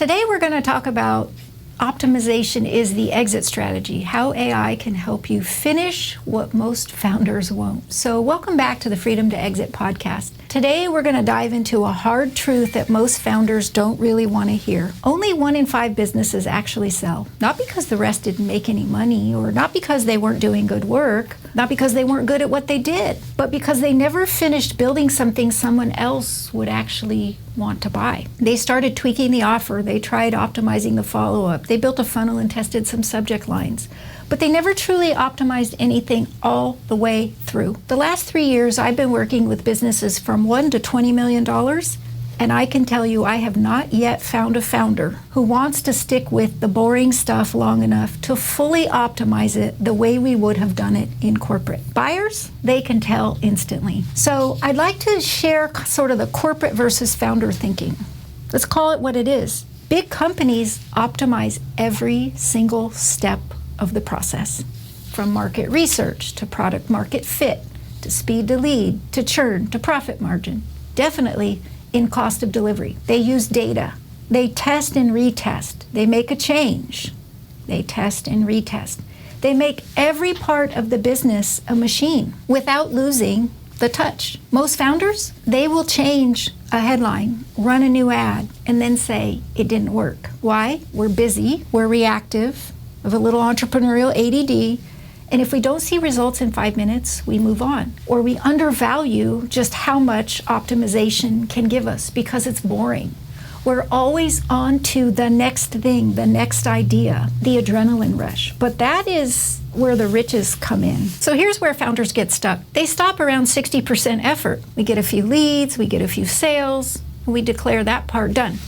Today we're going to talk about optimization is the exit strategy, how AI can help you finish what most founders won't. So welcome back to the Freedom to Exit podcast. Today we're going to dive into a hard truth that most founders don't really want to hear. Only 1 in 5 businesses actually sell. Not because the rest didn't make any money, or not because they weren't doing good work, not because they weren't good at what they did, but because they never finished building something someone else would actually want to buy. They started tweaking the offer, they tried optimizing the follow-up, they built a funnel and tested some subject lines, but they never truly optimized anything all the way through. The last 3 years I've been working with businesses from $1 to $20 million, and I can tell you I have not yet found a founder who wants to stick with the boring stuff long enough to fully optimize it the way we would have done it in corporate. Buyers, they can tell instantly. So I'd like to share sort of the corporate versus founder thinking. Let's call it what it is. Big companies optimize every single step of the process, from market research to product market fit, to speed to lead, to churn, to profit margin. Definitely in cost of delivery. They use data. They test and retest. They make a change. They test and retest. They make every part of the business a machine without losing the touch. Most founders, they will change a headline, run a new ad, and then say it didn't work. Why? We're busy, we're reactive, we have a little entrepreneurial ADD, and if we don't see results in 5 minutes, we move on. Or we undervalue just how much optimization can give us because it's boring. We're always on to the next thing, the next idea, the adrenaline rush. But that is where the riches come in. So here's where founders get stuck. They stop around 60% effort. We get a few leads, we get a few sales, and we declare that part done.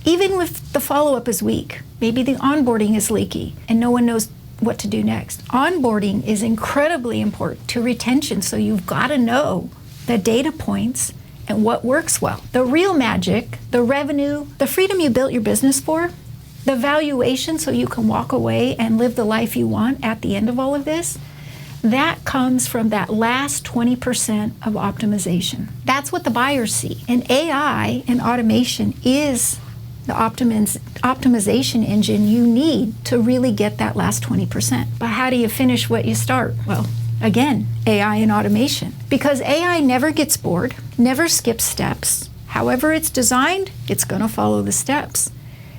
Even if the follow-up is weak, maybe the onboarding is leaky, and no one knows what to do next. Onboarding is incredibly important to retention, so you've got to know the data points and what works well. The real magic, the revenue, the freedom you built your business for, the valuation so you can walk away and live the life you want at the end of all of this, that comes from that last 20% of optimization. That's what the buyers see. And AI and automation is the optimization engine you need to really get that last 20%. But how do you finish what you start? Well, again, AI and automation. Because AI never gets bored, never skips steps. However it's designed, it's going to follow the steps.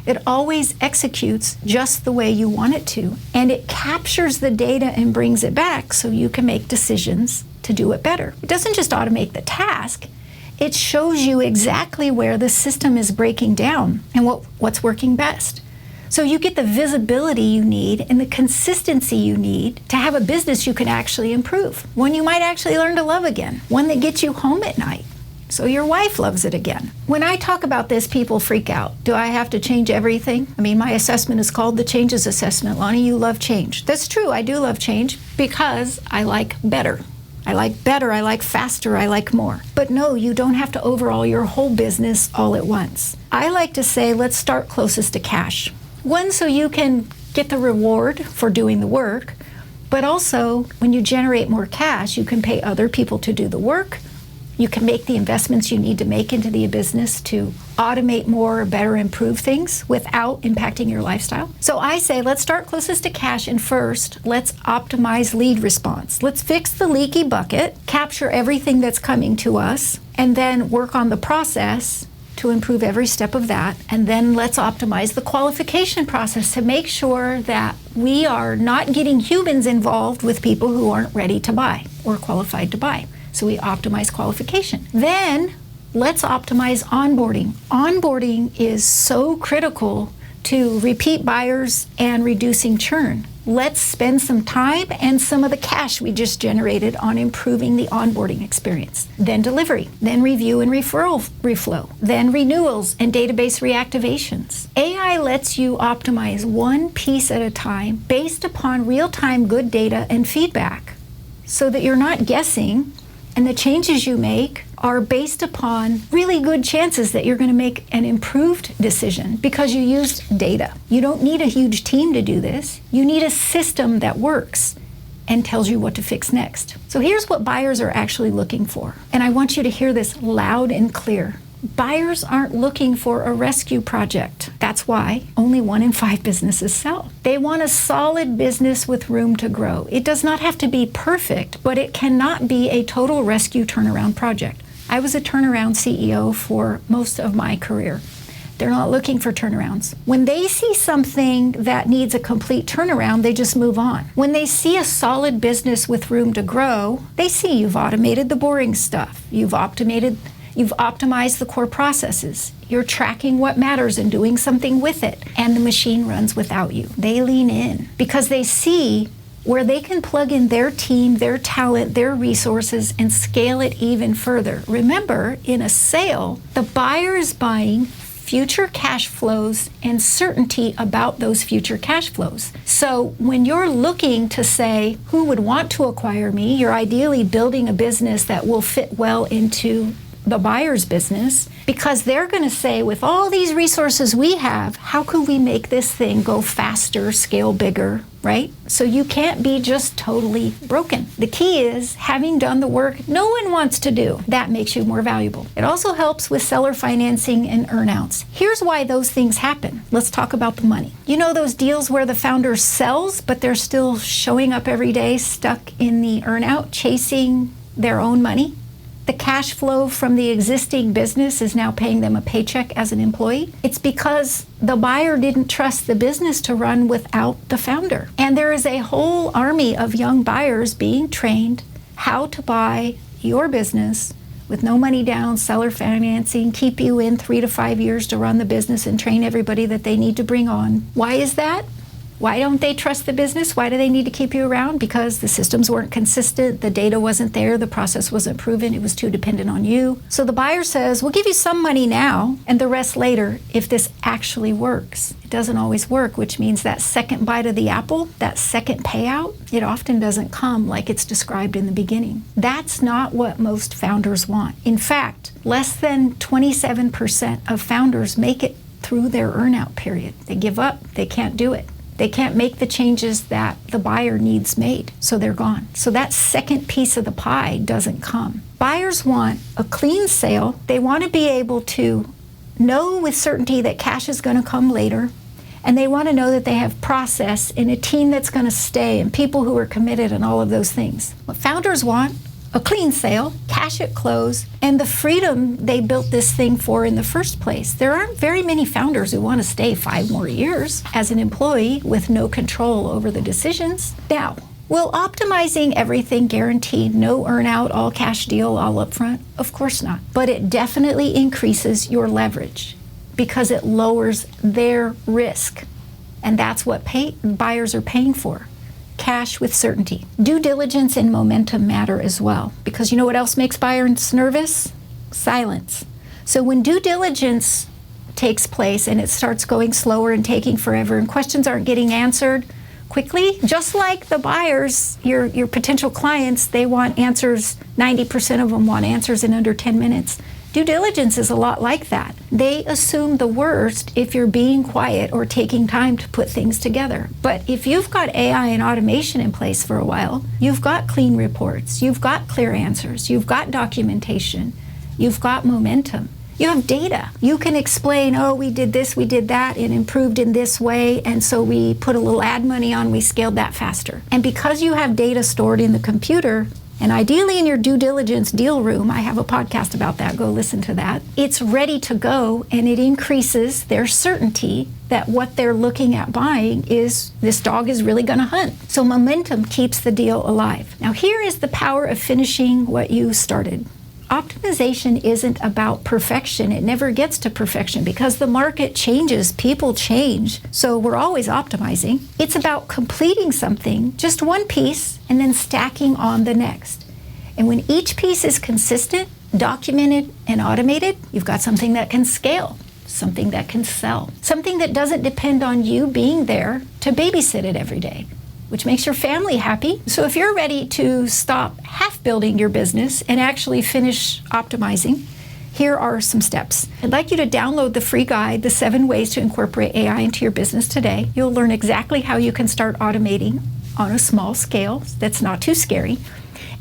It always executes just the way you want it to. And it captures the data and brings it back so you can make decisions to do it better. It doesn't just automate the task. It shows you exactly where the system is breaking down and what's working best. So you get the visibility you need and the consistency you need to have a business you can actually improve, one you might actually learn to love again, one that gets you home at night, so your wife loves it again. When I talk about this, people freak out. Do I have to change everything? I mean, my assessment is called the changes assessment. Lani, you love change. That's true, I do love change because I like better. I like better, I like faster, I like more. But no, you don't have to overhaul your whole business all at once. I like to say, let's start closest to cash. One, so you can get the reward for doing the work, but also when you generate more cash, you can pay other people to do the work. You can make the investments you need to make into the business to automate more or better improve things without impacting your lifestyle. So I say, let's start closest to cash, and first, let's optimize lead response. Let's fix the leaky bucket, capture everything that's coming to us, and then work on the process to improve every step of that. And then let's optimize the qualification process to make sure that we are not getting humans involved with people who aren't ready to buy or qualified to buy. So we optimize qualification. Then let's optimize onboarding. Onboarding is so critical to repeat buyers and reducing churn. Let's spend some time and some of the cash we just generated on improving the onboarding experience. Then delivery, then review and referral reflow, then renewals and database reactivations. AI lets you optimize one piece at a time based upon real-time good data and feedback so that you're not guessing, and the changes you make are based upon really good chances that you're going to make an improved decision because you used data. You don't need a huge team to do this. You need a system that works and tells you what to fix next. So here's what buyers are actually looking for. And I want you to hear this loud and clear. Buyers aren't looking for a rescue project. That's why only 1 in 5 businesses sell. They want a solid business with room to grow. It does not have to be perfect, but it cannot be a total rescue turnaround project. I was a turnaround CEO for most of my career. They're not looking for turnarounds. When they see something that needs a complete turnaround, they just move on. When they see a solid business with room to grow, they see you've automated the boring stuff. You've optimized the core processes. You're tracking what matters and doing something with it. And the machine runs without you. They lean in because they see where they can plug in their team, their talent, their resources, and scale it even further. Remember, in a sale, the buyer is buying future cash flows and certainty about those future cash flows. So when you're looking to say, who would want to acquire me, you're ideally building a business that will fit well into the buyer's business, because they're going to say, with all these resources we have, how could we make this thing go faster, scale bigger, right? So you can't be just totally broken. The key is having done the work no one wants to do. That makes you more valuable. It also helps with seller financing and earnouts. Here's why those things happen. Let's talk about the money. You know those deals where the founder sells, but they're still showing up every day, stuck in the earnout, chasing their own money? The cash flow from the existing business is now paying them a paycheck as an employee. It's because the buyer didn't trust the business to run without the founder. And there is a whole army of young buyers being trained how to buy your business with no money down, seller financing, keep you in 3 to 5 years to run the business and train everybody that they need to bring on. Why is that? Why don't they trust the business? Why do they need to keep you around? Because the systems weren't consistent, the data wasn't there, the process wasn't proven, it was too dependent on you. So the buyer says, we'll give you some money now and the rest later if this actually works. It doesn't always work, which means that second bite of the apple, that second payout, it often doesn't come like it's described in the beginning. That's not what most founders want. In fact, less than 27% of founders make it through their earnout period. They give up, they can't do it. They can't make the changes that the buyer needs made, so they're gone. So that second piece of the pie doesn't come. Buyers want a clean sale. They want to be able to know with certainty that cash is going to come later, and they want to know that they have process and a team that's going to stay and people who are committed and all of those things. What founders want, a clean sale, cash at close, and the freedom they built this thing for in the first place. There aren't very many founders who want to stay 5 more years as an employee with no control over the decisions. Now, will optimizing everything guarantee no earnout, all cash deal, all upfront? Of course not. But it definitely increases your leverage because it lowers their risk. And that's what buyers are paying for. Cash with certainty. Due diligence and momentum matter as well, because you know what else makes buyers nervous? Silence. So when due diligence takes place and it starts going slower and taking forever and questions aren't getting answered quickly, just like the buyers, your potential clients, they want answers, 90% of them want answers in under 10 minutes. Due diligence is a lot like that. They assume the worst if you're being quiet or taking time to put things together. But if you've got AI and automation in place for a while, you've got clean reports, you've got clear answers, you've got documentation, you've got momentum. You have data. You can explain, oh, we did this, we did that, and improved in this way, and so we put a little ad money on, we scaled that faster. And because you have data stored in the computer, and ideally in your due diligence deal room, I have a podcast about that, go listen to that. It's ready to go, and it increases their certainty that what they're looking at buying is this dog is really going to hunt. So momentum keeps the deal alive. Now here is the power of finishing what you started. Optimization isn't about perfection. It never gets to perfection because the market changes, people change, so we're always optimizing. It's about completing something, just one piece, and then stacking on the next. And when each piece is consistent, documented, and automated, you've got something that can scale, something that can sell, something that doesn't depend on you being there to babysit it every day, which makes your family happy. So if you're ready to stop half building your business and actually finish optimizing, here are some steps. I'd like you to download the free guide, The 7 Ways to Incorporate AI into Your Business Today. You'll learn exactly how you can start automating on a small scale that's not too scary.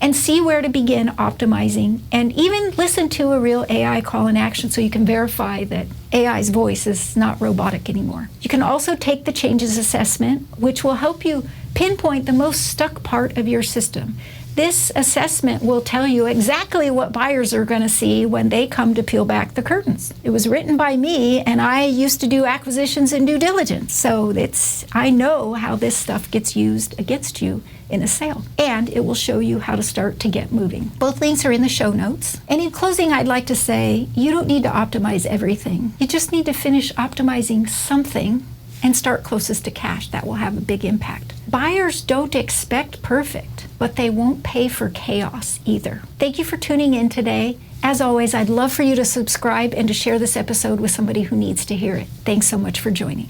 and see where to begin optimizing, and even listen to a real AI call in action so you can verify that AI's voice is not robotic anymore. You can also take the changes assessment, which will help you pinpoint the most stuck part of your system. This assessment will tell you exactly what buyers are going to see when they come to peel back the curtains. It was written by me, and I used to do acquisitions and due diligence, so I know how this stuff gets used against you in a sale, and it will show you how to start to get moving. Both links are in the show notes. And in closing, I'd like to say you don't need to optimize everything. You just need to finish optimizing something and start closest to cash. That will have a big impact. Buyers don't expect perfect, but they won't pay for chaos either. Thank you for tuning in today. As always, I'd love for you to subscribe and to share this episode with somebody who needs to hear it. Thanks so much for joining.